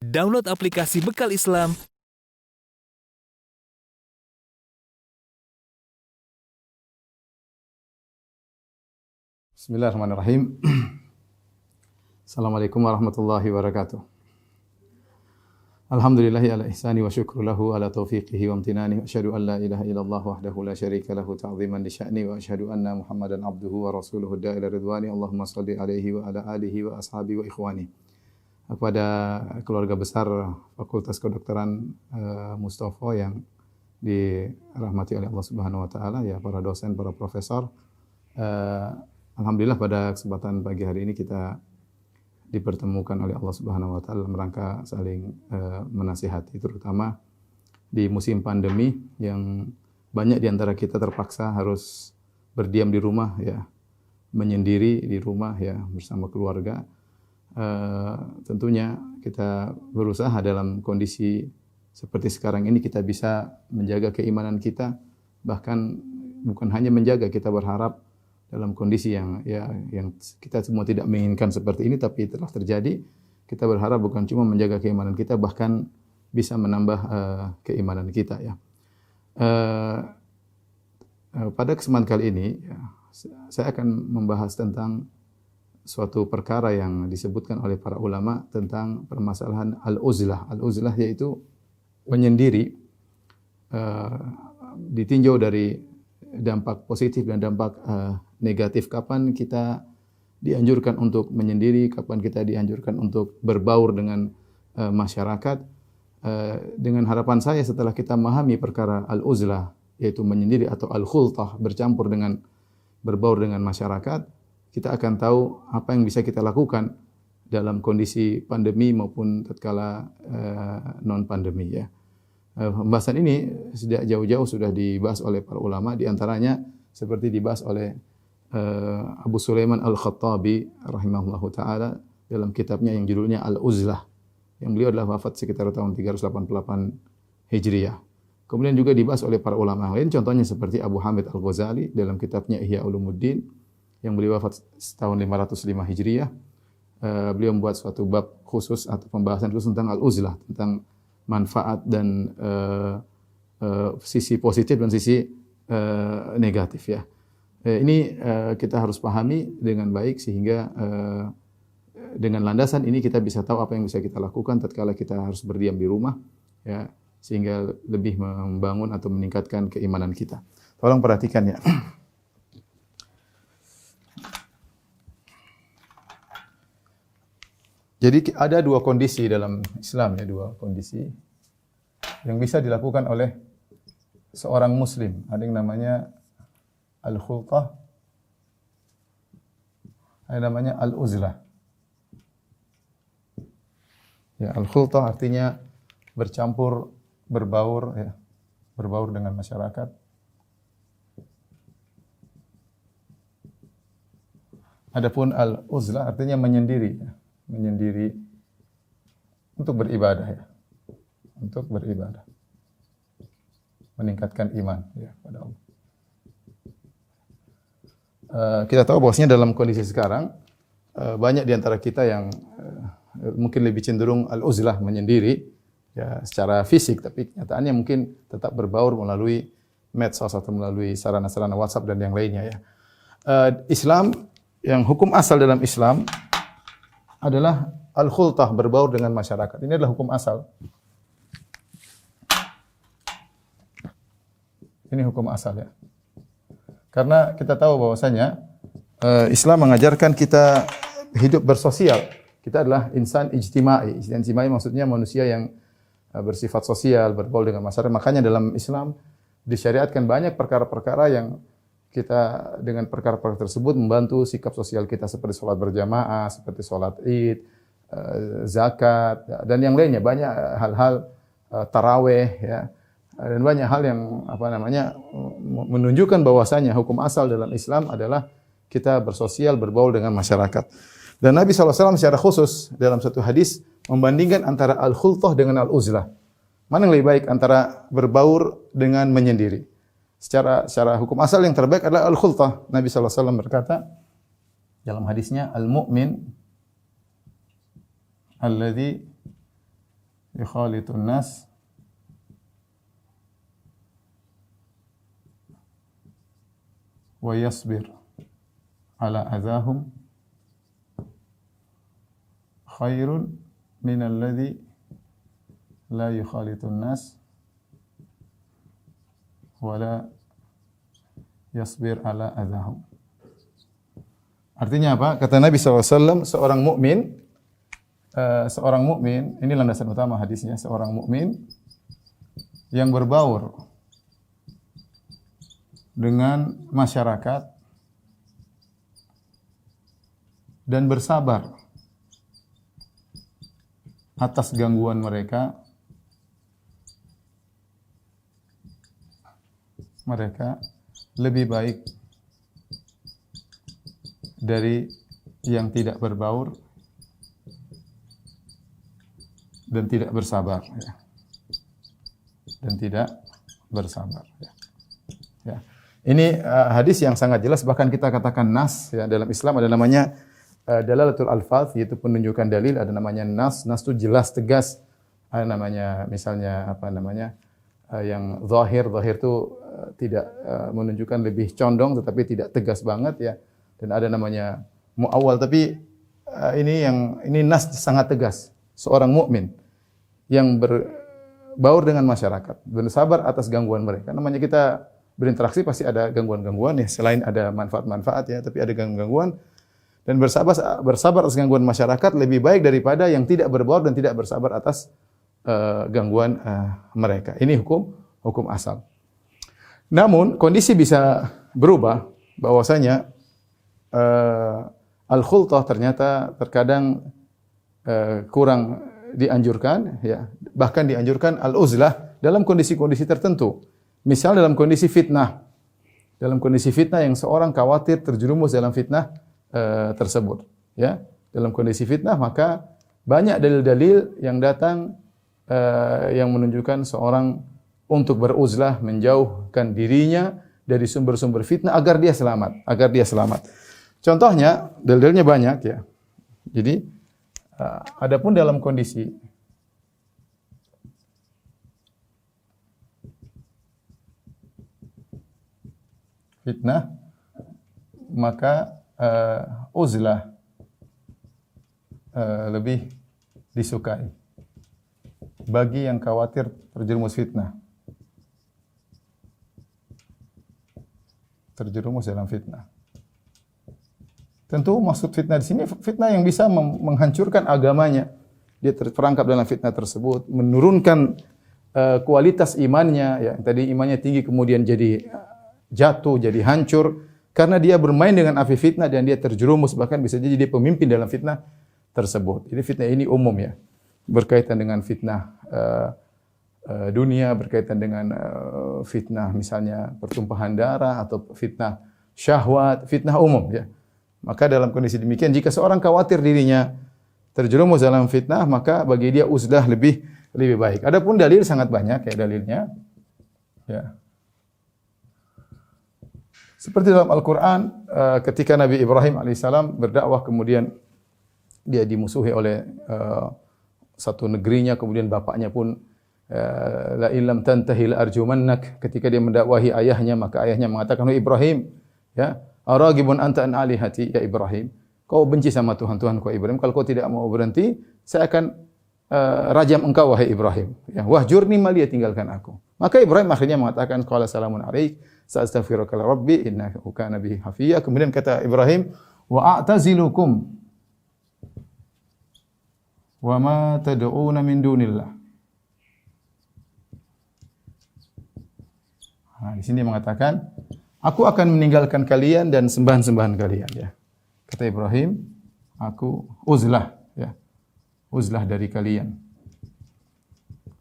Download aplikasi Bekal Islam. Bismillahirrahmanirrahim. Assalamualaikum warahmatullahi wabarakatuh. Alhamdulillahi ala ihsani wa syukru lahu ala taufiqihi wa amtinani. Wa asyhadu an la ilaha illallah wahdahu la syarika lahu ta'ziman li sya'ni. Wa asyhadu anna Muhammadan abduhu wa rasuluhu da'ila ridwani. Allahumma salli alaihi wa ala alihi wa ashabi wa ikhwani. Kepada keluarga besar Fakultas Kedokteran Mustofa yang dirahmati oleh Allah Subhanahu wa taala, ya, para dosen, para profesor. Alhamdulillah pada kesempatan pagi hari ini kita dipertemukan oleh Allah Subhanahu wa taala dalam rangka saling menasihati, terutama di musim pandemi yang banyak di antara kita terpaksa harus berdiam di rumah, ya, menyendiri di rumah, ya, bersama keluarga. Tentunya kita berusaha dalam kondisi seperti sekarang ini kita bisa menjaga keimanan kita, bahkan bukan hanya menjaga, kita berharap dalam kondisi yang kita semua tidak menginginkan seperti ini tapi telah terjadi, kita berharap bukan cuma menjaga keimanan kita, bahkan bisa menambah keimanan kita, ya. Pada kesempatan kali ini, ya, saya akan membahas tentang suatu perkara yang disebutkan oleh para ulama tentang permasalahan al-uzlah. Al-uzlah yaitu menyendiri, ditinjau dari dampak positif dan dampak negatif. Kapan kita dianjurkan untuk menyendiri, kapan kita dianjurkan untuk berbaur dengan masyarakat. Dengan harapan saya setelah kita memahami perkara al-uzlah, yaitu menyendiri atau al-khultah, bercampur dengan berbaur dengan masyarakat, kita akan tahu apa yang bisa kita lakukan dalam kondisi pandemi maupun tatkala non pandemi, ya. Pembahasan ini sejak jauh-jauh sudah dibahas oleh para ulama, di antaranya seperti dibahas oleh Abu Sulaiman Al-Khattabi rahimahullahu taala dalam kitabnya yang judulnya Al-Uzlah, yang beliau adalah wafat sekitar tahun 388 Hijriah. Kemudian juga dibahas oleh para ulama lain, contohnya seperti Abu Hamid Al-Ghazali dalam kitabnya Ihya Ulumuddin yang beliau wafat tahun 505 Hijriah. Beliau membuat suatu bab khusus atau pembahasan khusus tentang al-uzlah, tentang manfaat dan sisi positif dan sisi negatif, ya. Ini kita harus pahami dengan baik sehingga dengan landasan ini kita bisa tahu apa yang bisa kita lakukan tatkala kita harus berdiam di rumah, ya, sehingga lebih membangun atau meningkatkan keimanan kita. Tolong perhatikan, ya. Jadi ada dua kondisi dalam Islam, ya, dua kondisi yang bisa dilakukan oleh seorang muslim. Ada yang namanya al-khultah, ada yang namanya al-uzlah. Ya, al-khultah artinya bercampur, berbaur, ya, berbaur dengan masyarakat. Adapun al-uzlah artinya menyendiri, ya. Menyendiri untuk beribadah, ya, untuk beribadah, meningkatkan iman, ya, pada Allah. Kita tahu bahwasanya dalam kondisi sekarang banyak di antara kita yang mungkin lebih cenderung al-uzlah, menyendiri, ya, secara fisik, tapi kenyataannya mungkin tetap berbaur melalui medsos atau melalui sarana-sarana WhatsApp dan yang lainnya, ya. Islam, yang hukum asal dalam Islam adalah al-khultah, berbaur dengan masyarakat. Ini adalah hukum asal. Ini hukum asal, ya. Karena kita tahu bahwasanya Islam mengajarkan kita hidup bersosial. Kita adalah insan ijtimai. Insan ijtimai maksudnya manusia yang bersifat sosial, berbaur dengan masyarakat. Makanya dalam Islam disyariatkan banyak perkara-perkara yang kita dengan perkara-perkara tersebut membantu sikap sosial kita, seperti sholat berjamaah, seperti sholat Id, zakat, dan yang lainnya. Banyak hal-hal, taraweh, ya, dan banyak hal yang menunjukkan bahwasanya hukum asal dalam Islam adalah kita bersosial, berbaur dengan masyarakat. Dan Nabi SAW secara khusus dalam satu hadis membandingkan antara al-khultah dengan al-uzlah. Mana yang lebih baik antara berbaur dengan menyendiri? Secara hukum asal yang terbaik adalah al-khultah. Nabi SAW berkata dalam hadisnya, al-mu'min alladhi yukhalitun nas wa yasbir ala adahum khairun min alladhi la yukhalitun nas wa la yasbir ala adahum. Artinya apa? Kata Nabi SAW, seorang mukmin, ini landasan utama hadisnya, seorang mukmin yang berbaur dengan masyarakat dan bersabar atas gangguan mereka lebih baik dari yang tidak berbaur dan tidak bersabar, ya. Dan tidak bersabar, ya. Ya. Ini hadis yang sangat jelas, bahkan kita katakan nas, ya. Dalam Islam ada namanya dalalatul alfaz, yaitu penunjukan dalil, ada namanya nas. Nas itu jelas, tegas. Ada namanya misalnya apa namanya? Yang zahir itu tidak menunjukkan lebih condong tetapi tidak tegas banget, ya. Dan ada namanya muawwal, tapi ini nas sangat tegas. Seorang mukmin yang berbaur dengan masyarakat, bersabar atas gangguan mereka. Namanya kita berinteraksi pasti ada gangguan-gangguan, ya. Selain ada manfaat-manfaat, ya, tapi ada gangguan-gangguan. Dan bersabar atas gangguan masyarakat lebih baik daripada yang tidak berbaur dan tidak bersabar atas gangguan mereka. Ini hukum asal. Namun kondisi bisa berubah, bahwasanya al-khultah ternyata terkadang kurang dianjurkan, ya. Bahkan dianjurkan al-uzlah dalam kondisi-kondisi tertentu. Misal dalam kondisi fitnah. Dalam kondisi fitnah yang seorang khawatir terjerumus dalam fitnah tersebut, ya. Dalam kondisi fitnah maka banyak dalil-dalil yang datang yang menunjukkan seorang untuk beruzlah, menjauhkan dirinya dari sumber-sumber fitnah agar dia selamat. Contohnya, dalilnya banyak, ya. Jadi, adapun dalam kondisi fitnah, maka uzlah lebih disukai bagi yang khawatir terjerumus fitnah. Terjerumus dalam fitnah. Tentu maksud fitnah di sini fitnah yang bisa menghancurkan agamanya. Dia terperangkap dalam fitnah tersebut, menurunkan kualitas imannya, ya. Tadi imannya tinggi kemudian jadi jatuh, jadi hancur karena dia bermain dengan api fitnah dan dia terjerumus, bahkan bisa jadi dia pemimpin dalam fitnah tersebut. Jadi fitnah ini umum, ya. Berkaitan dengan fitnah dunia, berkaitan dengan fitnah misalnya pertumpahan darah atau fitnah syahwat, fitnah umum, ya. Maka dalam kondisi demikian, jika seorang khawatir dirinya terjerumus dalam fitnah, maka bagi dia uzlah lebih baik. Adapun dalil sangat banyak, ya, dalilnya, ya. Seperti dalam Al-Quran, ketika Nabi Ibrahim alaihissalam berdakwah, kemudian dia dimusuhi oleh satu negerinya, kemudian bapaknya pun la illam tantahi la arjumannak. Ketika dia mendakwahi ayahnya, maka ayahnya mengatakan, "Wahai Ibrahim, ya, aragibun anta an alihati ya Ibrahim. Kau benci sama Tuhan kau Ibrahim. Kalau kau tidak mau berhenti, saya akan rajam engkau wahai Ibrahim. Ya, wahjurni maliya, tinggalkan aku." Maka Ibrahim akhirnya mengatakan, "Qala salamun alaik, sa'astaghfiruka li rabbi innahu kana bi hafiyya." Kemudian kata Ibrahim, "Wa a'tazilukum wa ma tad'una min dunillah." Nah, di sini mengatakan, "Aku akan meninggalkan kalian dan sembahan-sembahan kalian." Ya. Kata Ibrahim, "Aku uzlah, ya. Uzlah dari kalian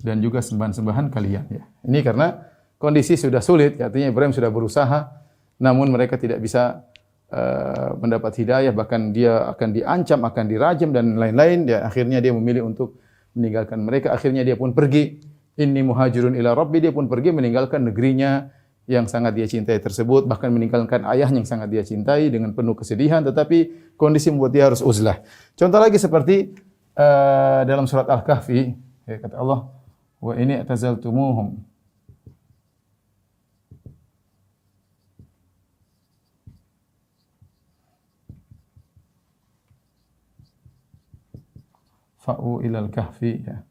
dan juga sembahan-sembahan kalian." Ya. Ini karena kondisi sudah sulit, artinya Ibrahim sudah berusaha, namun mereka tidak bisa mendapat hidayah, bahkan dia akan diancam, akan dirajam dan lain-lain. Ya, akhirnya dia memilih untuk meninggalkan mereka. Akhirnya dia pun pergi. Inni muhajirun ila rabbi, dia pun pergi meninggalkan negerinya yang sangat dia cintai tersebut, bahkan meninggalkan ayahnya yang sangat dia cintai dengan penuh kesedihan, tetapi kondisi membuat dia harus uzlah. Contoh lagi seperti dalam surat Al-Kahfi, Ya, kata Allah, wa ini i'tazaltumuhum fa'u ilal kahfi, ya.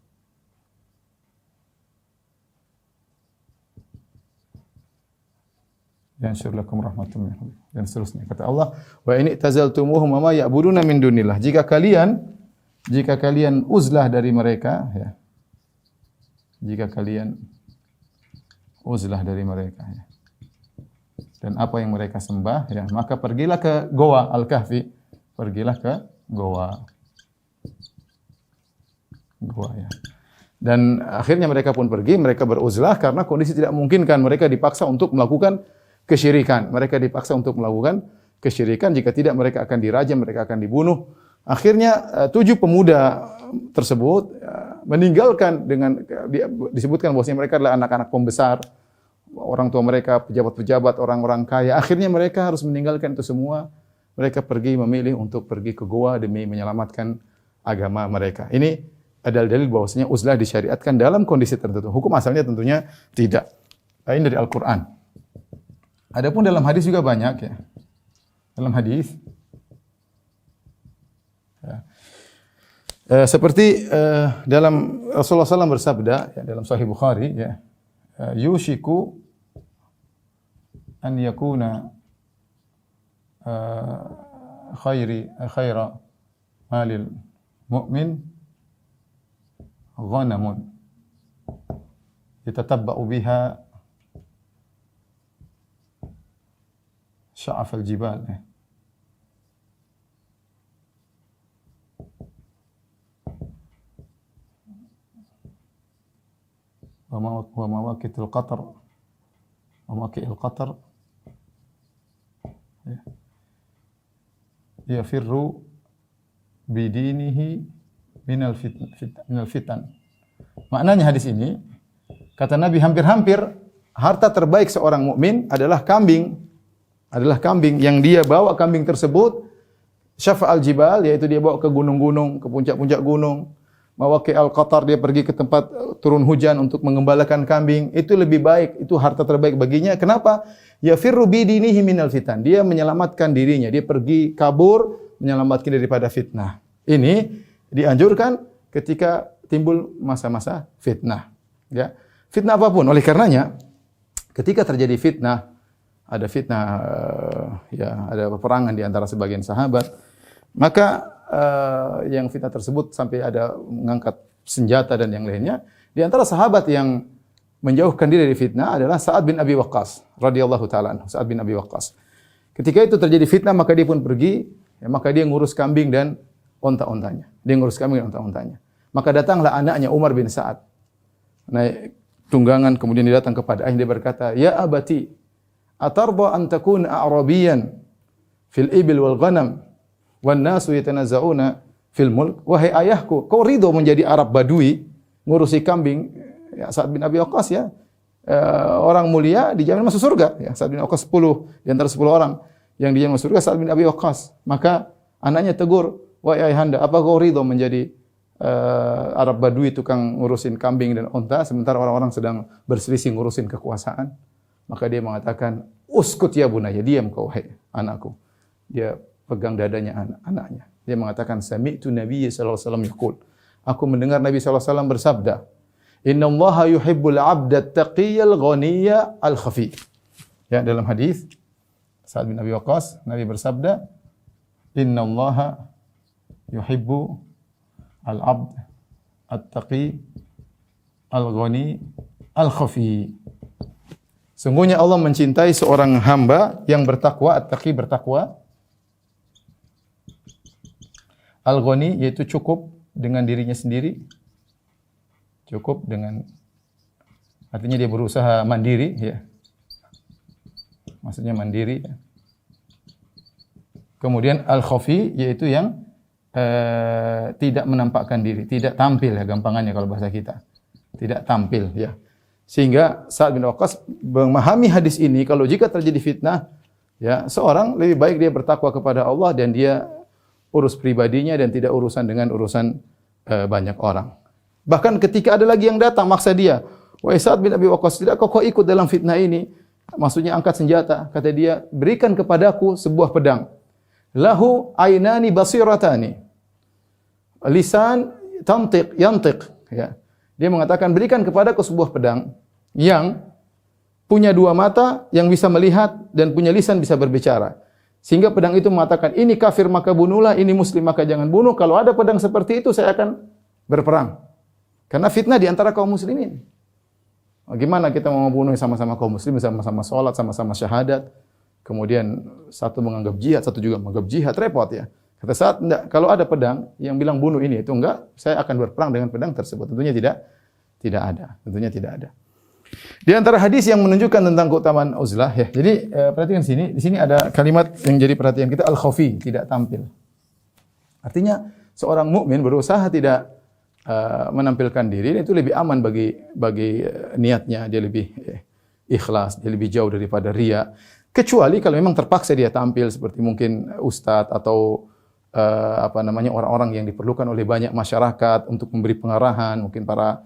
Yansyur lakum rahmatun min rabbik, dan seterusnya. Kata Allah, wa ini tazaltumuhum ma ya'buduna min dunillah. Jika kalian uzlah dari mereka, ya. Jika kalian uzlah dari mereka, ya. Dan apa yang mereka sembah, ya, maka pergilah ke goa Al-Kahfi. Pergilah ke goa, ya. Dan akhirnya mereka pun pergi, mereka beruzlah karena kondisi tidak memungkinkan. Mereka dipaksa untuk melakukan kesyirikan. Mereka dipaksa untuk melakukan kesyirikan. Jika tidak, mereka akan dirajam, mereka akan dibunuh. Akhirnya 7 pemuda tersebut meninggalkan dengan disebutkan bahwasanya mereka adalah anak-anak pembesar, orang tua mereka pejabat-pejabat, orang-orang kaya. Akhirnya mereka harus meninggalkan itu semua. Mereka pergi memilih untuk pergi ke goa demi menyelamatkan agama mereka. Ini adalah dalil bahwasanya uzlah disyariatkan dalam kondisi tertentu. Hukum asalnya tentunya tidak. Ini dari Al-Qur'an. Adapun dalam hadis juga banyak, ya. Dalam hadis, ya. Seperti dalam Rasulullah SAW bersabda, ya, dalam Sahih Bukhari, ya, yushiku an yakuna khaira malil mu'min ghanamun yatatabba'u biha sya'af al-jibal, ya. Wa mawaqitul qatar, wa mawaqi'il qatar, ya. Yafirru bidinihi minal fitan. Maknanya hadis ini, kata Nabi, hampir-hampir harta terbaik seorang mukmin adalah kambing. Adalah kambing yang dia bawa kambing tersebut syafa al-jibal, yaitu dia bawa ke gunung-gunung, ke puncak-puncak gunung. Mawaqi al-qatar, dia pergi ke tempat turun hujan untuk mengembalakan kambing. Itu lebih baik, itu harta terbaik baginya. Kenapa? Yafirru bidinihi minal fitan. Dia menyelamatkan dirinya, dia pergi kabur menyelamatkan daripada fitnah. Ini dianjurkan ketika timbul masa-masa fitnah, ya. Fitnah apapun. Oleh karenanya, ketika terjadi fitnah, ada fitnah, ya, ada peperangan di antara sebagian sahabat, maka yang fitnah tersebut sampai ada mengangkat senjata dan yang lainnya. Di antara sahabat yang menjauhkan diri dari fitnah adalah Sa'ad bin Abi Waqqas radhiyallahu taala anhu. Sa'ad bin Abi Waqqas. Ketika itu terjadi fitnah, maka dia pun pergi, ya, maka dia ngurus kambing dan onta-ontanya. Dia ngurus kambing dan onta-ontanya. Maka datanglah anaknya Umar bin Sa'ad, naik tunggangan, kemudian dia datang kepada ayahnya, dia berkata, "Ya abati, atarda an takuna a'rabiyan fil ibil wal ghanam wan nasu yatanaza'una fil mulk?" Wahai ayahku, kau ridho menjadi Arab Badui, ngurusi kambing, ya, Sa'ad bin Abi Waqqas, ya. Orang mulia dijamin masuk surga, ya. Sa'ad bin Waqqas 10 di antara 10 orang yang dijamin masuk surga, Sa'ad bin Abi Waqqas. Maka anaknya tegur, "Wahai ayahanda, apa kau ridho menjadi Arab Badui, tukang ngurusin kambing dan unta, sementara orang-orang sedang berselisih ngurusin kekuasaan?" Maka dia mengatakan, "Uskut ya bunaya, diam kau wahai anakku." Dia pegang dadanya anaknya. Dia mengatakan, "Sami'tu Nabi sallallahu alaihi wasallam yaqul." Aku mendengar Nabi sallallahu alaihi wasallam bersabda, "Innallaha yuhibbul 'abda at-taqiyyal ghaniyya al-khafi." Ya, dalam hadis Sa'ad bin Abi Waqqas, Nabi bersabda, "Innallaha yuhibbu al-'abd at-taqi al-ghani al-khafi." Sungguhnya Allah mencintai seorang hamba yang bertakwa, at-taqi bertakwa, al-ghani yaitu cukup dengan dirinya sendiri, cukup dengan, artinya dia berusaha mandiri, ya. Maksudnya mandiri, ya. Kemudian al-khafi yaitu yang tidak menampakkan diri, tidak tampil, ya, gampangannya kalau bahasa kita. Tidak tampil, ya. Sehingga Sa'ad bin Waqqas memahami hadis ini, kalau jika terjadi fitnah, ya, seorang lebih baik dia bertakwa kepada Allah dan dia urus pribadinya dan tidak urusan dengan urusan banyak orang. Bahkan ketika ada lagi yang datang maksa dia, "Wahai Sa'ad bin Abi Waqqas, tidakkah kau ikut dalam fitnah ini?" Maksudnya angkat senjata. Kata dia, "Berikan kepadaku sebuah pedang. Lahu ainani basiratani. Lisan yantiq." Ya. Dia mengatakan, "Berikan kepadaku sebuah pedang yang punya dua mata, yang bisa melihat dan punya lisan bisa berbicara." Sehingga pedang itu mengatakan, "Ini kafir maka bunuhlah, ini muslim maka jangan bunuh. Kalau ada pedang seperti itu saya akan berperang." Karena fitnah di antara kaum muslimin. Bagaimana kita mau membunuh sama-sama kaum muslim, sama-sama sholat, sama-sama syahadat. Kemudian satu menganggap jihad, satu juga menganggap jihad, repot ya. Kata Sa'ad, enggak, kalau ada pedang yang bilang bunuh ini, itu enggak, saya akan berperang dengan pedang tersebut. Tentunya tidak ada. Tentunya tidak ada. Di antara hadis yang menunjukkan tentang keutamaan uzlah ya. Jadi perhatikan di sini ada kalimat yang jadi perhatian kita, al-khafi, tidak tampil. Artinya seorang mukmin berusaha tidak menampilkan diri, itu lebih aman bagi niatnya, dia lebih ikhlas, dia lebih jauh daripada riya. Kecuali kalau memang terpaksa dia tampil seperti mungkin ustadz atau orang-orang yang diperlukan oleh banyak masyarakat untuk memberi pengarahan, mungkin para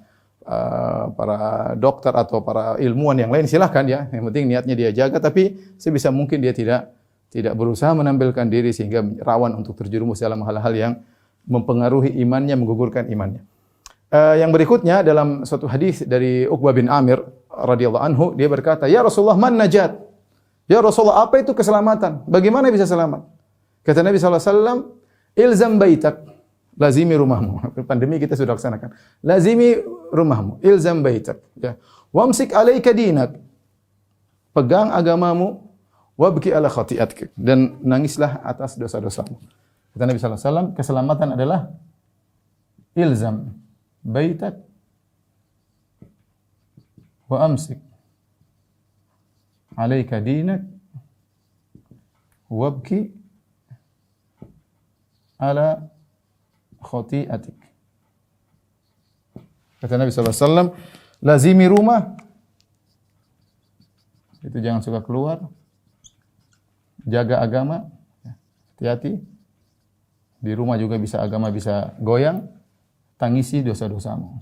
dokter atau para ilmuwan yang lain, silahkan ya. Yang penting niatnya dia jaga, tapi sebisa mungkin dia tidak berusaha menampilkan diri sehingga rawan untuk terjerumus dalam hal-hal yang mempengaruhi imannya, menggugurkan imannya. Yang berikutnya dalam suatu hadis dari Uqbah bin Amir radhiyallahu anhu, dia berkata, "Ya Rasulullah, man najat?" Ya Rasulullah, apa itu keselamatan? Bagaimana bisa selamat? Kata Nabi sallallahu alaihi wasallam, "Ilzam baitak." Lazimi rumahmu. Pandemi kita sudah laksanakan. Lazimi rumahmu, ilzam baitak. Ya. Wamsik alaika dinak. Pegang agamamu, wabki ala khati'atik, dan nangislah atas dosa-dosamu. Kata Nabi sallallahu alaihi wasallam, keselamatan adalah ilzam baitak wa amsik alaika dinak wabki ala khati'atik. Kata Nabi sallallahu alaihi wasallam, lazimi rumah. Itu jangan suka keluar. Jaga agama. Hati-hati. Di rumah juga bisa agama bisa goyang. Tangisi dosa-dosamu.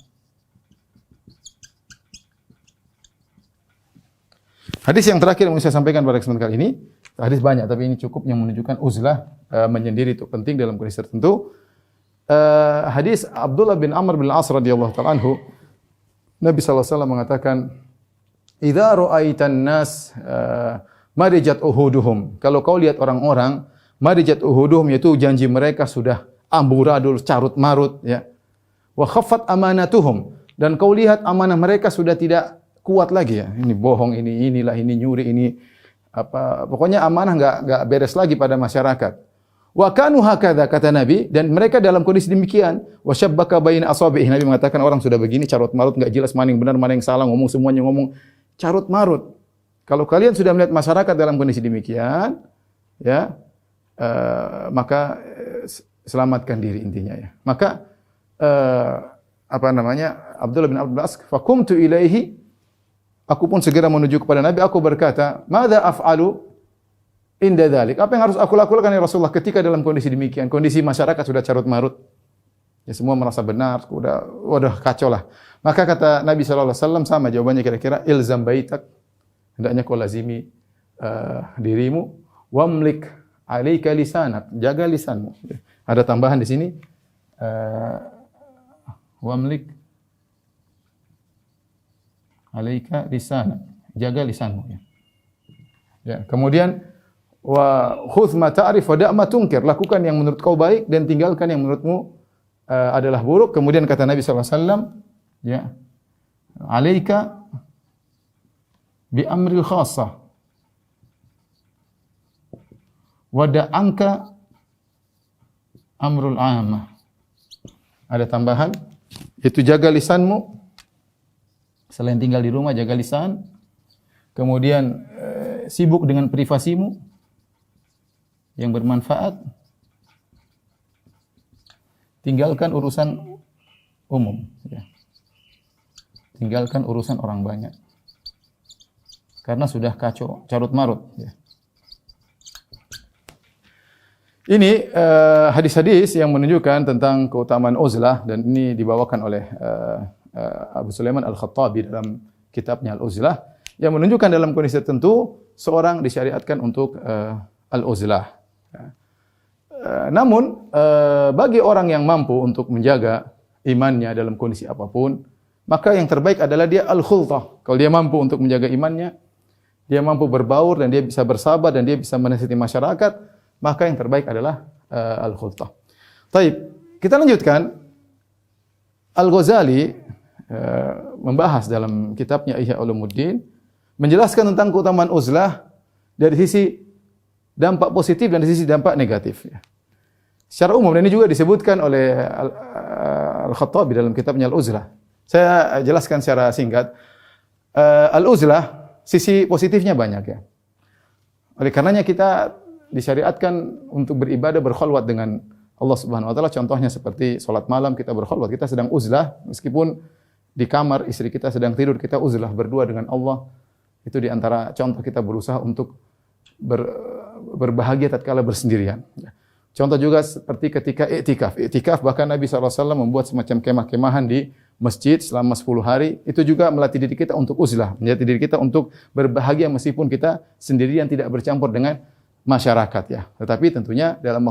Hadis yang terakhir yang saya sampaikan pada kesempatan kali ini, hadis banyak tapi ini cukup yang menunjukkan uzlah menyendiri itu penting dalam kondisi tertentu. Hadis Abdullah bin Amr bin Al-As radhiyallahu ta'ala anhu, Nabi sallallahu alaihi wasallam mengatakan, "Idza ra'aitan nas marijat uhuduhum." Kalau kau lihat orang-orang marijat uhuduhum, yaitu janji mereka sudah amburadul, carut marut ya. Wa khaffat amanatuhum, dan kau lihat amanah mereka sudah tidak kuat lagi ya. Ini bohong, ini nyuri, ini apa, pokoknya amanah enggak beres lagi pada masyarakat. Wa kanu hakadha, kata Nabi, dan mereka dalam kondisi demikian. Wa syabbaka baina asabihi, Nabi mengatakan orang sudah begini carut marut, enggak jelas mana yang benar mana yang salah, ngomong semuanya ngomong carut marut. Kalau kalian sudah melihat masyarakat dalam kondisi demikian, ya, maka selamatkan diri intinya ya. Maka Abdullah bin Abbas, faqumtu ilaihi, aku pun segera menuju kepada Nabi, aku berkata, "Madza af'alu inda dzalik?" Apa yang harus aku lakukan ya Rasulullah ketika dalam kondisi demikian, kondisi masyarakat sudah carut marut. Ya semua merasa benar, udah kacau lah. Maka kata Nabi sallallahu alaihi wasallam sama jawabannya kira-kira, "Ilzam baitak." Hendaknya kau lazimi dirimu, wamlik alaika lisanak, jaga lisanmu. Ada tambahan di sini, wamlik alaika lisanak, jaga lisanmu ya. Ya, kemudian wa khudh ma ta'rif wa da' ma tunkir, lakukan yang menurut kau baik dan tinggalkan yang menurutmu adalah buruk. Kemudian kata Nabi sallallahu alaihi wasallam, ya, alaika bi amril khassah wa da'anka amrul 'ammah. Ada tambahan, itu jaga lisanmu. Selain tinggal di rumah, jaga lisan. Kemudian sibuk dengan privasimu yang bermanfaat. Tinggalkan urusan umum. Ya. Tinggalkan urusan orang banyak. Karena sudah kacau, carut marut. Ya. Ini hadis-hadis yang menunjukkan tentang keutamaan uzlah dan ini dibawakan oleh Abu Sulaiman Al-Khattabi dalam kitabnya Al-Uzlah yang menunjukkan dalam kondisi tertentu seorang disyariatkan untuk al-uzlah. Namun bagi orang yang mampu untuk menjaga imannya dalam kondisi apapun, maka yang terbaik adalah dia al-khultah. Kalau dia mampu untuk menjaga imannya, dia mampu berbaur dan dia bisa bersabar dan dia bisa menasihati masyarakat, maka yang terbaik adalah al-khultah. Taib, kita lanjutkan. Al-Ghazali membahas dalam kitabnya Ihya Ulumuddin menjelaskan tentang keutamaan uzlah dari sisi dampak positif dan dari sisi dampak negatif. Secara umum dan ini juga disebutkan oleh Al-Khattabi dalam kitabnya Al-Uzlah. Saya jelaskan secara singkat. Al-uzlah sisi positifnya banyak ya. Oleh karenanya kita disyariatkan untuk beribadah berkholwat dengan Allah Subhanahu wa taala. Contohnya seperti salat malam kita berkholwat, kita sedang uzlah meskipun di kamar istri kita sedang tidur, kita uzlah berdua dengan Allah. Itu di antara contoh kita berusaha untuk berbahagia tatkala bersendirian. Contoh juga seperti ketika iktikaf. Iktikaf bahkan Nabi SAW membuat semacam kemah-kemahan di masjid selama 10 hari. Itu juga melatih diri kita untuk uzlah, melatih diri kita untuk berbahagia meskipun kita sendirian tidak bercampur dengan masyarakat ya. Tetapi tentunya dalam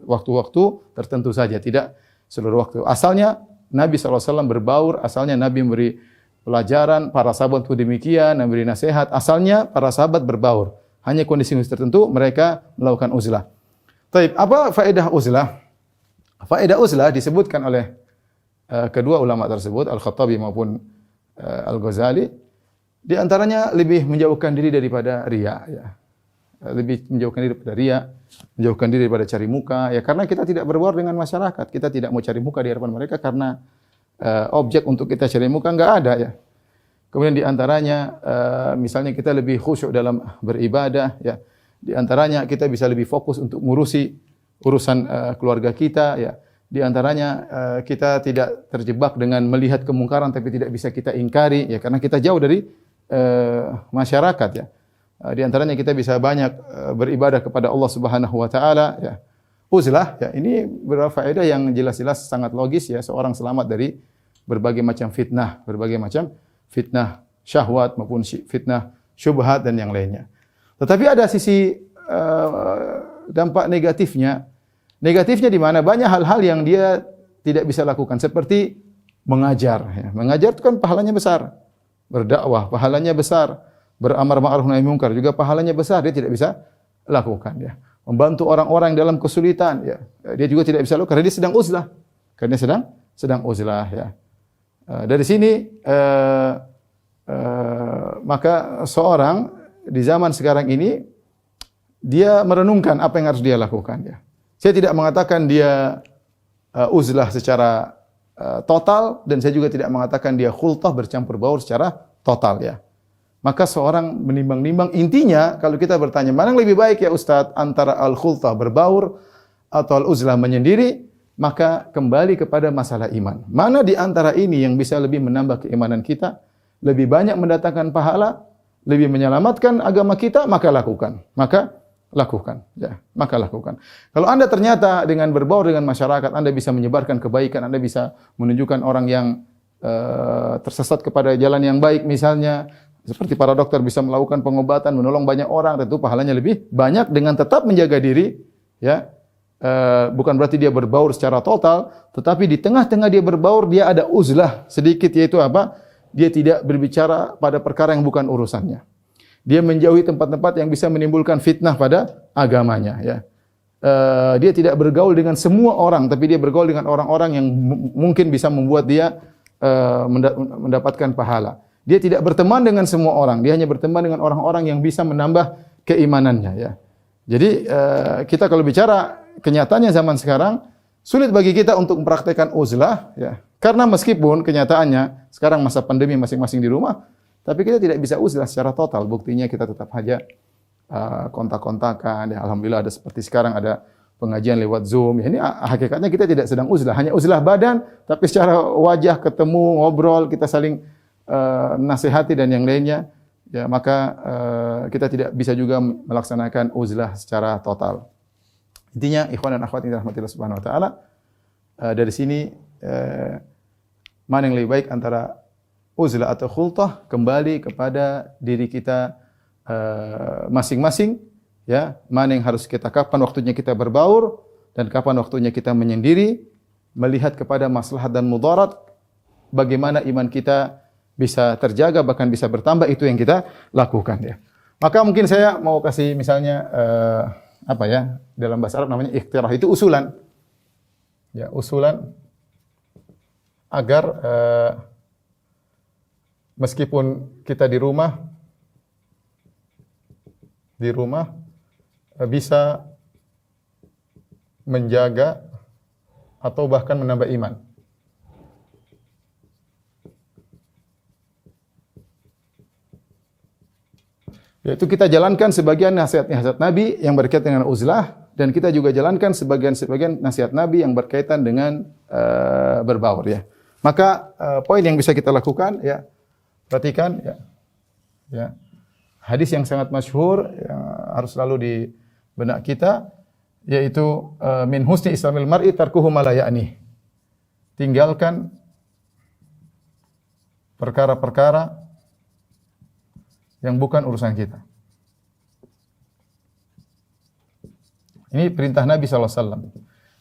waktu-waktu tertentu saja, tidak seluruh waktu. Asalnya Nabi SAW berbaur, asalnya Nabi memberi pelajaran, para sahabat pun demikian, Nabi memberi nasihat. Asalnya para sahabat berbaur. Hanya kondisi-kondisi tertentu mereka melakukan uzlah. Taib, apa faedah uzlah? Faedah uzlah disebutkan oleh kedua ulama tersebut, Al-Khattabi maupun Al-Ghazali. Di antaranya lebih menjauhkan diri daripada riya ya. Lebih menjauhkan diri daripada riya, menjauhkan diri daripada cari muka ya, karena kita tidak berbaur dengan masyarakat. Kita tidak mau cari muka di hadapan mereka karena objek untuk kita cari muka enggak ada ya. Kemudian di antaranya misalnya kita lebih khusyuk dalam beribadah ya. Di antaranya kita bisa lebih fokus untuk ngurusi urusan keluarga kita ya. Di antaranya kita tidak terjebak dengan melihat kemungkaran tapi tidak bisa kita ingkari ya, karena kita jauh dari masyarakat ya. Di antaranya kita bisa banyak beribadah kepada Allah Subhanahu wa taala ya. Uzlah ya, ini beberapa faedah yang jelas-jelas sangat logis ya, seorang selamat dari berbagai macam fitnah syahwat maupun fitnah syubhat dan yang lainnya. Tetapi ada sisi dampak negatifnya. Negatifnya di mana? Banyak hal-hal yang dia tidak bisa lakukan seperti mengajar ya. Mengajar itu kan pahalanya besar. Berdakwah pahalanya besar. Beramar ma'ruf nahi munkar juga pahalanya besar, dia tidak bisa lakukan ya. Membantu orang-orang dalam kesulitan ya, dia juga tidak bisa lakukan karena dia sedang uzlah. Karena sedang uzlah ya. Dari sini maka seorang di zaman sekarang ini dia merenungkan apa yang harus dia lakukan ya. Saya tidak mengatakan dia uzlah secara total dan saya juga tidak mengatakan dia khultah bercampur baur secara total ya. Maka seorang menimbang-nimbang, intinya kalau kita bertanya mana yang lebih baik ya Ustaz, antara al-khultah berbaur atau al-uzlah menyendiri, maka kembali kepada masalah iman. Mana di antara ini yang bisa lebih menambah keimanan kita, lebih banyak mendatangkan pahala, lebih menyelamatkan agama kita, maka lakukan. Maka lakukan. Kalau Anda ternyata dengan berbaur dengan masyarakat, Anda bisa menyebarkan kebaikan, Anda bisa menunjukkan orang yang tersesat kepada jalan yang baik misalnya, seperti para dokter bisa melakukan pengobatan, menolong banyak orang, tentu pahalanya lebih banyak dengan tetap menjaga diri, ya. Bukan berarti dia berbaur secara total, tetapi di tengah-tengah dia berbaur, dia ada uzlah sedikit, yaitu apa? Dia tidak berbicara pada perkara yang bukan urusannya. Dia menjauhi tempat-tempat yang bisa menimbulkan fitnah pada agamanya, ya. Dia tidak bergaul dengan semua orang, tapi dia bergaul dengan orang-orang yang mungkin bisa membuat dia mendapatkan pahala. Dia tidak berteman dengan semua orang, dia hanya berteman dengan orang-orang yang bisa menambah keimanannya ya. Jadi kita kalau bicara kenyataannya zaman sekarang sulit bagi kita untuk mempraktikkan uzlah ya. Karena meskipun kenyataannya sekarang masa pandemi masing-masing di rumah, tapi kita tidak bisa uzlah secara total. Buktinya kita tetap saja kontak-kontakan ya. Alhamdulillah ada seperti sekarang ada pengajian lewat Zoom. Ya, ini hakikatnya kita tidak sedang uzlah, hanya uzlah badan, tapi secara wajah ketemu, ngobrol, kita saling nasihati dan yang lainnya, ya maka kita tidak bisa juga melaksanakan uzlah secara total. Intinya ikhwan dan akhwat yang dirahmati Allah Subhanahu wa taala, dari sini mana yang lebih baik antara uzlah atau khultah, kembali kepada diri kita masing-masing, ya. Mana yang harus kita, kapan waktunya kita berbaur dan kapan waktunya kita menyendiri, melihat kepada maslahat dan mudarat, bagaimana iman kita bisa terjaga bahkan bisa bertambah, itu yang kita lakukan, ya. Maka mungkin saya mau kasih misalnya apa ya, dalam bahasa Arab namanya ikhtirah, itu usulan. Ya, usulan agar meskipun kita di rumah bisa menjaga atau bahkan menambah iman. Yaitu kita jalankan sebagian nasihat-nasihat Nabi yang berkaitan dengan uzlah, dan kita juga jalankan sebagian nasihat Nabi yang berkaitan dengan berbaur, ya. Maka poin yang bisa kita lakukan, ya, perhatikan, ya. Hadis yang sangat masyhur yang harus selalu di benak kita, yaitu min husni islamil mar'i tarkuhu ma la ya'ni. Tinggalkan perkara-perkara yang bukan urusan kita. Ini perintah Nabi SAW.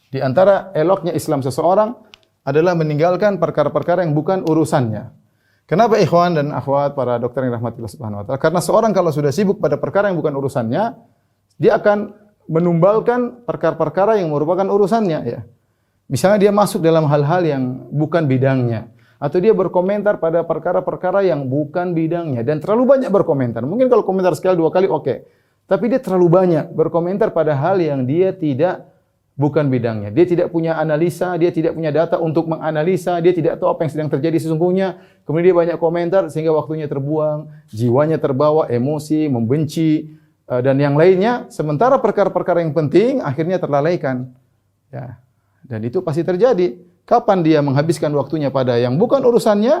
Di antara eloknya Islam seseorang adalah meninggalkan perkara-perkara yang bukan urusannya. Kenapa ikhwan dan akhwat, para dokter yang rahmatillah subhanahu wa ta'ala? Karena seorang kalau sudah sibuk pada perkara yang bukan urusannya, dia akan menumbalkan perkara-perkara yang merupakan urusannya, ya. Misalnya dia masuk dalam hal-hal yang bukan bidangnya, atau dia berkomentar pada perkara-perkara yang bukan bidangnya dan terlalu banyak berkomentar. Mungkin kalau komentar sekali dua kali oke. Tapi dia terlalu banyak berkomentar pada hal yang dia bukan bidangnya. Dia tidak punya analisa, dia tidak punya data untuk menganalisa, dia tidak tahu apa yang sedang terjadi sesungguhnya. Kemudian dia banyak komentar sehingga waktunya terbuang, jiwanya terbawa emosi, membenci dan yang lainnya, sementara perkara-perkara yang penting akhirnya terlalaikan. Ya. Dan itu pasti terjadi. Kapan dia menghabiskan waktunya pada yang bukan urusannya,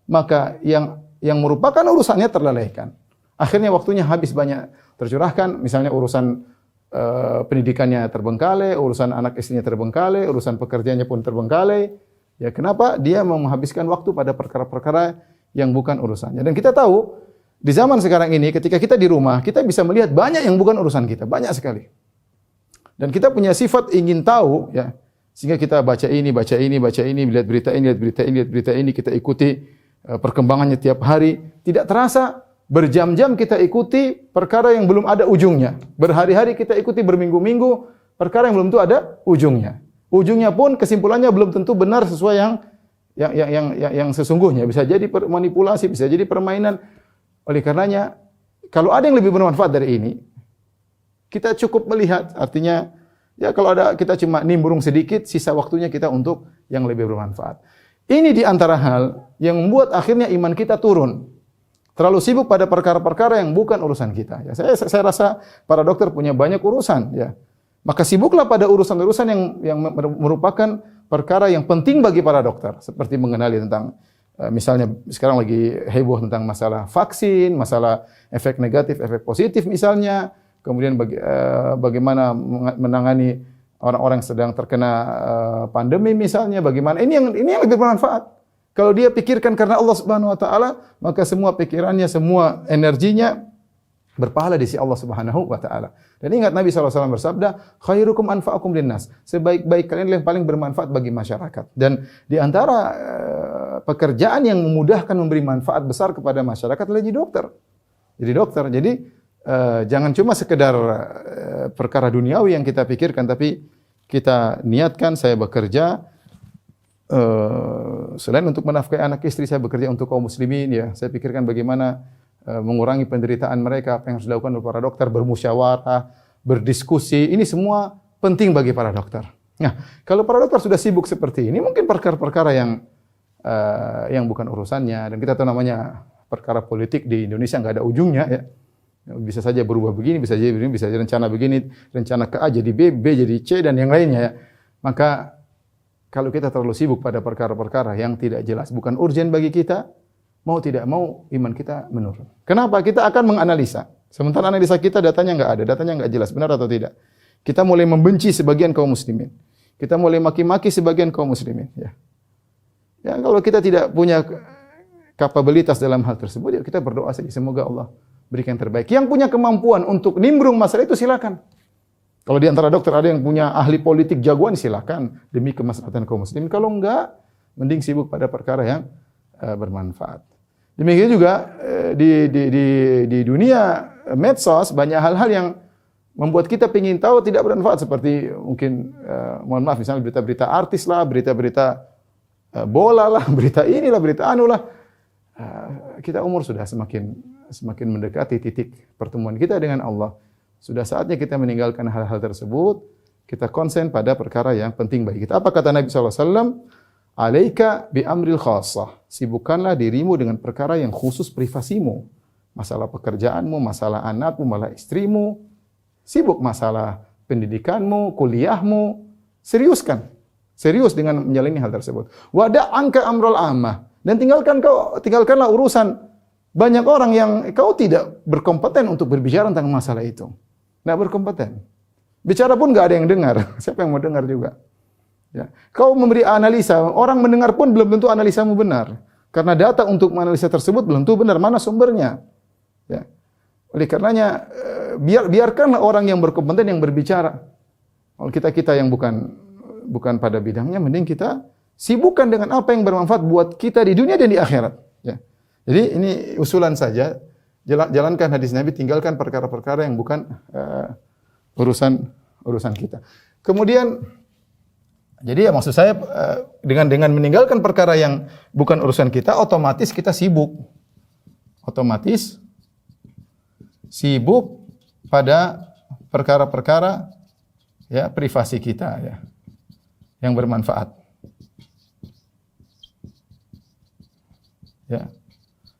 maka yang merupakan urusannya terlalaikan. Akhirnya waktunya habis banyak tercurahkan, misalnya urusan pendidikannya terbengkalai, urusan anak istrinya terbengkalai, urusan pekerjaannya pun terbengkalai. Ya, kenapa? Dia mau menghabiskan waktu pada perkara-perkara yang bukan urusannya. Dan kita tahu di zaman sekarang ini, ketika kita di rumah, kita bisa melihat banyak yang bukan urusan kita, banyak sekali. Dan kita punya sifat ingin tahu, ya. Sehingga kita baca ini, lihat berita ini, kita ikuti perkembangannya tiap hari. Tidak terasa berjam-jam kita ikuti perkara yang belum ada ujungnya. Berhari-hari kita ikuti, berminggu-minggu perkara yang belum tentu ada ujungnya. Ujungnya pun kesimpulannya belum tentu benar sesuai yang sesungguhnya. Bisa jadi manipulasi, bisa jadi permainan. Oleh karenanya, kalau ada yang lebih bermanfaat dari ini, kita cukup melihat, artinya ya kalau ada kita cuma nimbrung sedikit, sisa waktunya kita untuk yang lebih bermanfaat. Ini di antara hal yang membuat akhirnya iman kita turun. Terlalu sibuk pada perkara-perkara yang bukan urusan kita. Ya, saya rasa para dokter punya banyak urusan, ya. Maka sibuklah pada urusan-urusan yang merupakan perkara yang penting bagi para dokter, seperti mengenali tentang misalnya sekarang lagi heboh tentang masalah vaksin, masalah efek negatif, efek positif misalnya. Kemudian bagaimana menangani orang-orang yang sedang terkena pandemi misalnya, bagaimana ini yang lebih bermanfaat. Kalau dia pikirkan karena Allah Subhanahu wa taala, maka semua pikirannya, semua energinya berpahala di sisi Allah Subhanahu wa taala. Dan ingat Nabi SAW bersabda, khairukum anfa'ukum linnas. Sebaik-baik kalian yang paling bermanfaat bagi masyarakat. Dan di antara pekerjaan yang memudahkan memberi manfaat besar kepada masyarakat adalah jadi dokter. Jadi dokter. Jadi jangan cuma sekedar perkara duniawi yang kita pikirkan, tapi kita niatkan saya bekerja selain untuk menafkahi anak istri, saya bekerja untuk kaum muslimin, ya. Saya pikirkan bagaimana mengurangi penderitaan mereka, apa yang harus dilakukan oleh para dokter, bermusyawarah, berdiskusi. Ini semua penting bagi para dokter. Nah, kalau para dokter sudah sibuk seperti ini, mungkin perkara-perkara yang bukan urusannya, dan kita tahu namanya perkara politik di Indonesia nggak ada ujungnya, ya. Bisa saja berubah begini, bisa jadi begini, bisa jadi rencana begini, rencana ke A jadi B, B jadi C, dan yang lainnya, ya. Maka kalau kita terlalu sibuk pada perkara-perkara yang tidak jelas, bukan urgen bagi kita, mau tidak mau iman kita menurun. Kenapa? Kita akan menganalisa. Sementara analisa kita datanya nggak ada, datanya nggak jelas, benar atau tidak. Kita mulai membenci sebagian kaum muslimin. Kita mulai maki-maki sebagian kaum muslimin. Ya. Ya, kalau kita tidak punya kapabilitas dalam hal tersebut, ya kita berdoa saja semoga Allah berikan yang terbaik. Yang punya kemampuan untuk nimbrung masalah itu silakan. Kalau di antara dokter ada yang punya ahli politik jagoan, silakan demi kemaslahatan kaum muslimin. Kalau enggak, mending sibuk pada perkara yang bermanfaat. Demikian juga di dunia medsos banyak hal-hal yang membuat kita ingin tahu tidak bermanfaat, seperti mungkin mohon maaf misalnya berita-berita artis lah, berita-berita bola lah, berita inilah, berita anu lah. Kita umur sudah semakin mendekati titik pertemuan kita dengan Allah. Sudah saatnya kita meninggalkan hal-hal tersebut. Kita konsen pada perkara yang penting bagi kita. Apa kata Nabi SAW? Alaika bi amril khassah. Sibukkanlah dirimu dengan perkara yang khusus privasimu. Masalah pekerjaanmu, masalah anakmu, masalah istrimu. Sibuk masalah pendidikanmu, kuliahmu. Seriuskan. Serius dengan menjalani hal tersebut. Wada' anka amrul ammah. Dan tinggalkanlah urusan banyak orang yang kau tidak berkompeten untuk berbicara tentang masalah itu. Tidak berkompeten. Bicara pun nggak ada yang dengar. Siapa yang mau dengar juga? Ya. Kau memberi analisa, orang mendengar pun belum tentu analisamu benar. Karena data untuk menganalisa tersebut belum tentu benar. Mana sumbernya? Ya. Oleh karenanya, biarkanlah orang yang berkompeten yang berbicara. Kalau kita yang bukan pada bidangnya, mending kita sibukkan dengan apa yang bermanfaat buat kita di dunia dan di akhirat. Ya. Jadi ini usulan saja. Jalankan hadis Nabi, tinggalkan perkara-perkara yang bukan urusan kita. Kemudian, jadi ya maksud saya dengan meninggalkan perkara yang bukan urusan kita, otomatis kita sibuk. Otomatis sibuk pada perkara-perkara ya privasi kita ya yang bermanfaat. Ya.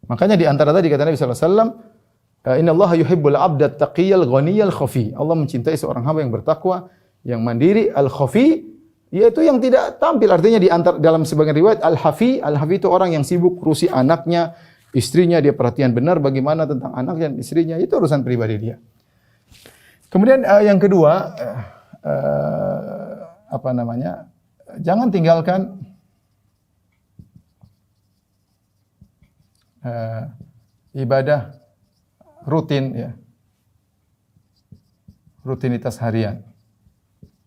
Makanya di antara tadi kata Nabi sallallahu alaihi wasallam, "Inna Allah yuhibbul 'abda at-taqiyyal ghaniyal khafi." Allah mencintai seorang hamba yang bertakwa, yang mandiri, al-khafi, yaitu yang tidak tampil. Artinya dalam sebagian riwayat al-hafi itu orang yang sibuk urusi anaknya, istrinya, dia perhatian benar bagaimana tentang anaknya dan istrinya, itu urusan pribadi dia. Kemudian yang kedua, jangan tinggalkan ibadah rutin ya. Rutinitas harian.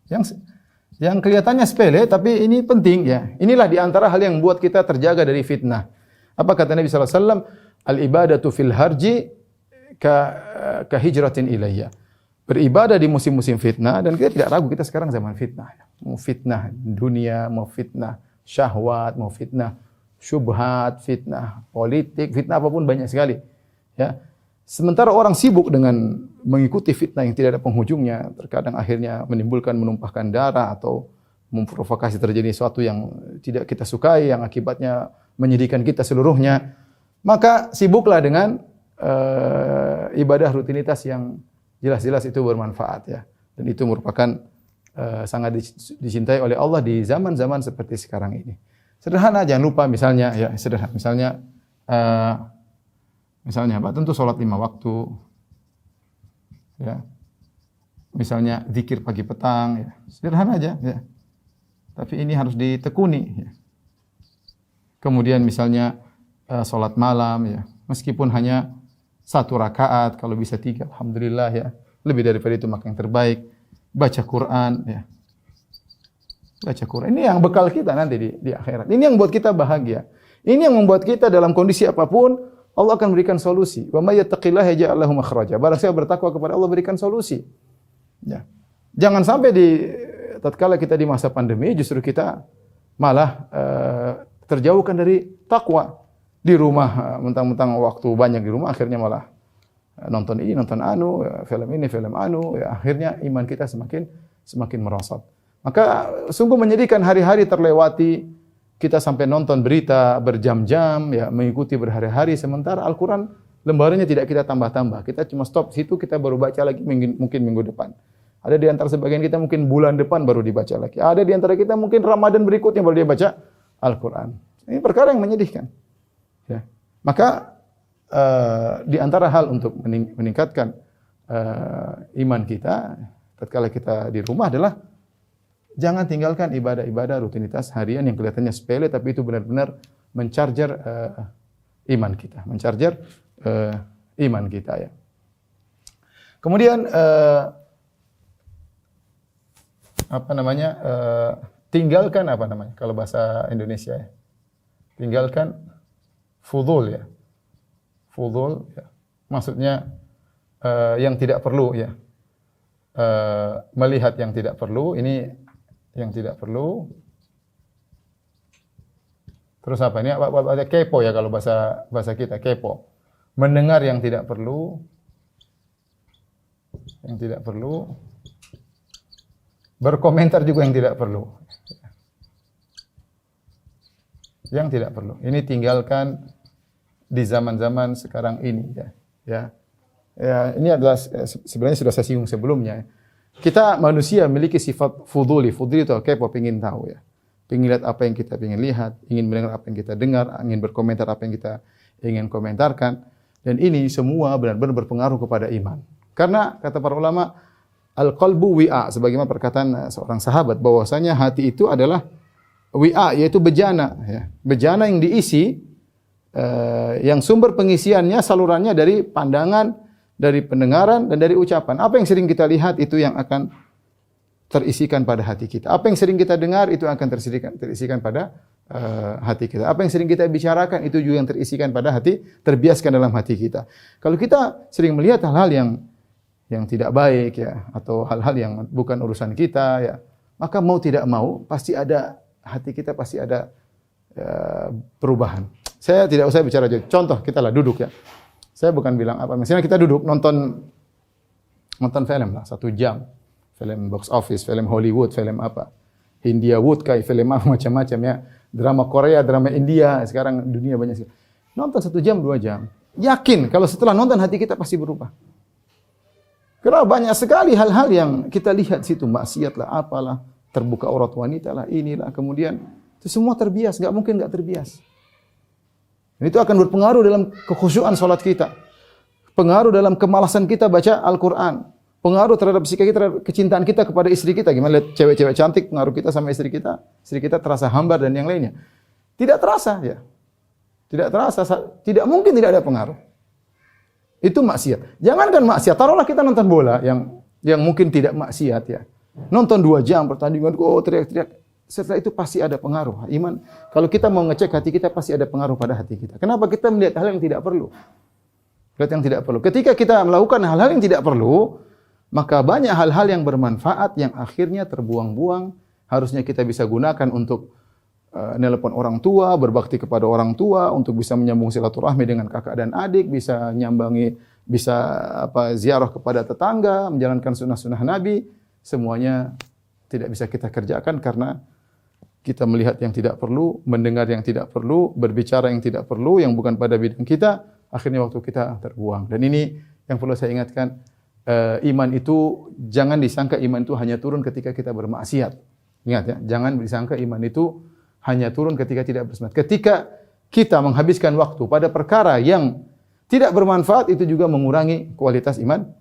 Yang kelihatannya sepele tapi ini penting ya. Inilah di antara hal yang membuat kita terjaga dari fitnah. Apa kata Nabi sallallahu alaihi wasallam? Al-ibadatu fil harji ka hijratin ilayya. Beribadah di musim-musim fitnah, dan kita tidak ragu, kita sekarang zaman fitnah. Mau fitnah dunia, mau fitnah syahwat, mau fitnah syubhat, fitnah politik, fitnah apapun banyak sekali. Ya. Sementara orang sibuk dengan mengikuti fitnah yang tidak ada penghujungnya, terkadang akhirnya menumpahkan darah atau memprovokasi terjadi sesuatu yang tidak kita sukai, yang akibatnya menyedihkan kita seluruhnya. Maka sibuklah dengan ibadah rutinitas yang jelas-jelas itu bermanfaat ya. Dan itu merupakan sangat dicintai oleh Allah di zaman-zaman seperti sekarang ini. Sederhana, jangan lupa misalnya ya, sederhana. Misalnya apa? Tentu sholat 5 waktu. Ya. Misalnya zikir pagi petang ya. Sederhana aja ya. Tapi ini harus ditekuni ya. Kemudian misalnya sholat malam ya. Meskipun hanya 1 rakaat, kalau bisa 3 alhamdulillah ya. Lebih daripada itu maka yang terbaik. Baca Quran ya. Baca Quran. Ini yang bekal kita nanti di akhirat. Ini yang membuat kita bahagia. Ini yang membuat kita dalam kondisi apapun Allah akan berikan solusi. Wa may yattaqillaha yaj'al lahu makhraja. Barang siapa bertakwa kepada Allah berikan solusi. Ya. Jangan sampai tatkala kita di masa pandemi justru kita malah terjauhkan dari takwa. Di rumah mentang-mentang waktu banyak di rumah akhirnya malah nonton ini, nonton anu, film ini, film anu, ya akhirnya iman kita semakin merosot. Maka sungguh menyedihkan hari-hari terlewati, kita sampai nonton berita berjam-jam, ya mengikuti berhari-hari, sementara Al-Quran lembarannya tidak kita tambah-tambah. Kita cuma stop situ, kita baru baca lagi mungkin minggu depan. Ada di antara sebagian kita mungkin bulan depan baru dibaca lagi. Ada di antara kita mungkin Ramadan berikutnya baru dia baca Al-Quran. Ini perkara yang menyedihkan. Ya. Maka di antara hal untuk meningkatkan iman kita, tatkala kita di rumah adalah jangan tinggalkan ibadah-ibadah rutinitas harian yang kelihatannya sepele tapi itu benar-benar mencarger iman kita, iman kita ya. Kemudian tinggalkan kalau bahasa Indonesia ya. Tinggalkan fudul ya. Fudul ya. Maksudnya yang tidak perlu ya. Melihat yang tidak perlu, ini yang tidak perlu. Terus apa ini? Ada kepo ya kalau bahasa kita, kepo. Mendengar yang tidak perlu. Yang tidak perlu. Berkomentar juga yang tidak perlu. Yang tidak perlu. Ini tinggalkan di zaman-zaman sekarang ini ya. Ya, ini adalah sebenarnya sudah saya singgung sebelumnya. Kita manusia memiliki sifat fuduli. Fuduli itu kepo, ingin tahu ya. Ingin lihat apa yang kita ingin lihat, ingin mendengar apa yang kita dengar, ingin berkomentar apa yang kita ingin komentarkan. Dan ini semua benar-benar berpengaruh kepada iman. Karena kata para ulama, al-qalbu wi'a, sebagaimana perkataan seorang sahabat bahwasanya hati itu adalah wi'a, yaitu bejana ya. Bejana yang diisi yang sumber pengisiannya, salurannya dari pandangan, dari pendengaran dan dari ucapan. Apa yang sering kita lihat itu yang akan terisikan pada hati kita. Apa yang sering kita dengar itu akan terisikan pada hati kita. Apa yang sering kita bicarakan itu juga yang terisikan pada hati, terbiaskan dalam hati kita. Kalau kita sering melihat hal-hal yang tidak baik ya, atau hal-hal yang bukan urusan kita ya, maka mau tidak mau pasti ada hati kita pasti ada perubahan. Saya tidak usah bicara jauh. Contoh kita lah duduk ya. Saya bukan bilang apa, misalnya kita duduk nonton film lah 1 jam. Film box office, film Hollywood, film apa? India Wood kayak film apa macam-macam ya. Drama Korea, drama India, sekarang dunia banyak sekali. Nonton 1 jam, 2 jam. Yakin kalau setelah nonton hati kita pasti berubah. Karena banyak sekali hal-hal yang kita lihat situ, maksiat lah, apalah, terbuka aurat wanita lah, inilah, kemudian itu semua terbias, enggak mungkin enggak terbias. Dan itu akan berpengaruh dalam kekhusyuan salat kita. Pengaruh dalam kemalasan kita baca Al-Qur'an. Pengaruh terhadap sikap kita, terhadap kecintaan kita kepada istri kita. Gimana lihat cewek-cewek cantik, pengaruh kita sama istri kita. Istri kita terasa hambar dan yang lainnya. Tidak terasa ya. Tidak terasa, tidak mungkin tidak ada pengaruh. Itu maksiat. Jangankan maksiat, taruhlah kita nonton bola yang mungkin tidak maksiat ya. Nonton 2 jam pertandingan, teriak-teriak. Setelah itu pasti ada pengaruh. Iman, kalau kita mau ngecek hati kita pasti ada pengaruh pada hati kita. Kenapa kita melihat hal yang tidak perlu? Lihat yang tidak perlu. Ketika kita melakukan hal-hal yang tidak perlu, maka banyak hal-hal yang bermanfaat yang akhirnya terbuang-buang. Harusnya kita bisa gunakan untuk nelpon orang tua, berbakti kepada orang tua, untuk bisa menyambung silaturahmi dengan kakak dan adik, bisa ziarah kepada tetangga, menjalankan sunnah-sunnah Nabi. Semuanya tidak bisa kita kerjakan karena kita melihat yang tidak perlu, mendengar yang tidak perlu, berbicara yang tidak perlu, yang bukan pada bidang kita, akhirnya waktu kita terbuang. Dan ini yang perlu saya ingatkan, iman itu, jangan disangka iman itu hanya turun ketika kita bermaksiat. Ingat ya, jangan disangka iman itu hanya turun ketika tidak bermaksiat. Ketika kita menghabiskan waktu pada perkara yang tidak bermanfaat, itu juga mengurangi kualitas iman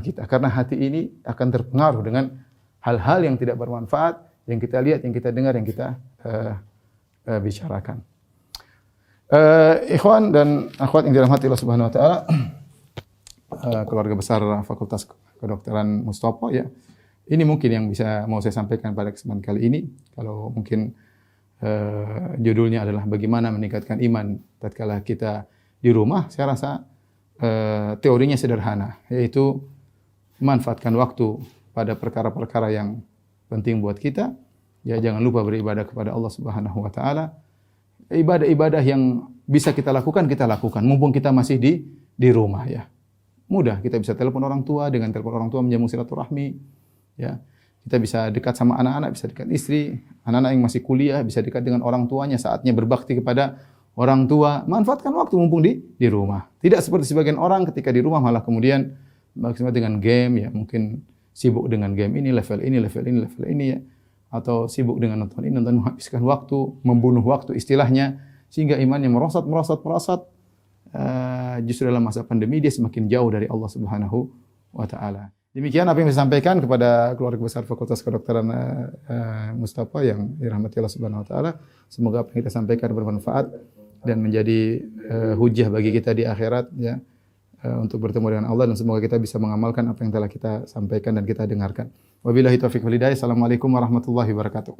kita. Karena hati ini akan terpengaruh dengan hal-hal yang tidak bermanfaat, yang kita lihat, yang kita dengar, yang kita bicarakan. Ikhwan dan akhwat yang dirahmati Allah Subhanahu wa taala, keluarga besar Fakultas Kedokteran Mustopo ya. Ini mungkin yang bisa mau saya sampaikan pada kesempatan kali ini. Kalau mungkin judulnya adalah bagaimana meningkatkan iman tatkala kita di rumah, saya rasa teorinya sederhana, yaitu manfaatkan waktu pada perkara-perkara yang penting buat kita. Ya, jangan lupa beribadah kepada Allah Subhanahu wa taala. Ibadah-ibadah yang bisa kita lakukan, mumpung kita masih di rumah ya. Mudah, kita bisa telepon orang tua, dengan telepon orang tua menyambung silaturahmi ya. Kita bisa dekat sama anak-anak, bisa dekat istri, anak-anak yang masih kuliah bisa dekat dengan orang tuanya, saatnya berbakti kepada orang tua. Manfaatkan waktu mumpung di rumah. Tidak seperti sebagian orang ketika di rumah malah kemudian maksimal dengan game ya, mungkin sibuk dengan game ini, level ini ya, atau sibuk dengan nonton ini, menghabiskan waktu, membunuh waktu istilahnya, sehingga imannya merosot, justru dalam masa pandemi dia semakin jauh dari Allah Subhanahu wa taala. Demikian apa yang saya sampaikan kepada keluarga besar Fakultas Kedokteran Mustafa yang dirahmati Allah Subhanahu wa taala. Semoga apa yang kita sampaikan bermanfaat dan menjadi hujjah bagi kita di akhirat ya, untuk bertemu dengan Allah, dan semoga kita bisa mengamalkan apa yang telah kita sampaikan dan kita dengarkan. Wabillahi taufiq wal hidayah. Assalamualaikum warahmatullahi wabarakatuh.